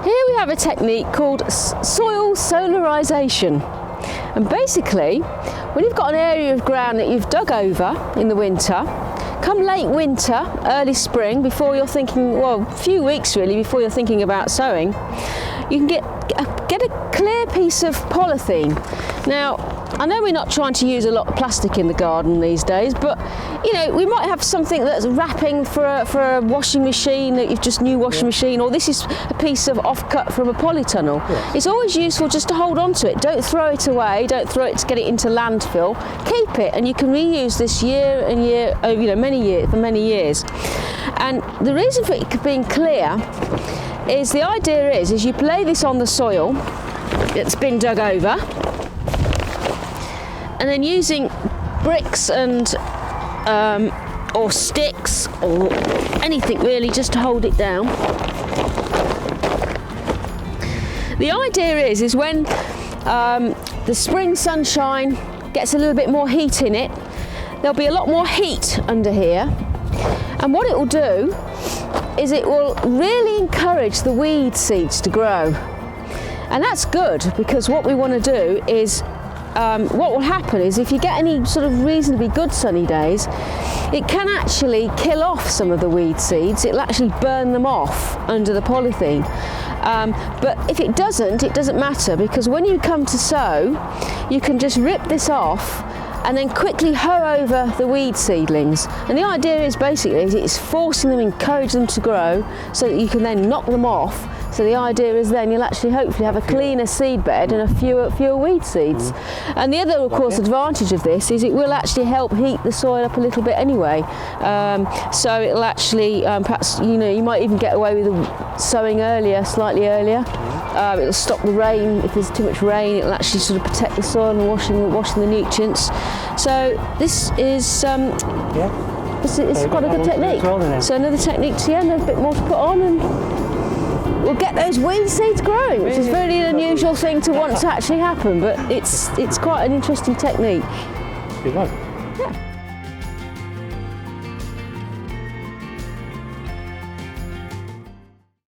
Here we have a technique called soil solarisation. And basically, when you've got an area of ground that you've dug over in the winter, come late winter, early spring, before you're thinking, well, a few weeks really before you're thinking about sowing, you can get a clear piece of polythene. Now, I know we're not trying to use a lot of plastic in the garden these days, but you know, we might have something that's wrapping for a washing machine that you've just new washing machine, or this is a piece of offcut from a polytunnel. Yes. It's always useful just to hold on to it. Don't throw it away. Don't throw it to get it into landfill. Keep it, and you can reuse this year and year, for many years. And the reason for it being clear is the idea is you lay this on the soil that's been dug over, and then using bricks and or sticks or anything really just to hold it down. The idea is when the spring sunshine gets a little bit more heat in it, there'll be a lot more heat under here, and what it will do is it will really encourage the weed seeds to grow. And that's good, because what we want to do is what will happen is if you get any sort of reasonably good sunny days, it can actually kill off some of the weed seeds. It'll actually burn them off under the polythene. But if it doesn't matter, because when you come to sow, you can just rip this off and then quickly hoe over the weed seedlings. And the idea is basically it's forcing them, encouraging them to grow so that you can then knock them off. So the idea is then you'll actually hopefully have a cleaner seed bed and a fewer weed seeds. And the other, of course, advantage of this is it will actually help heat the soil up a little bit anyway. So it'll actually, perhaps, you might even get away with sowing earlier, slightly earlier. It'll stop the rain. If there's too much rain, it'll actually sort of protect the soil and washing the nutrients. So this is it's quite a good technique. So another technique to the end, there's a bit more to put on, and we'll get those weed seeds growing, which is really an unusual thing to want to actually happen, but it's quite an interesting technique. Good luck. Yeah.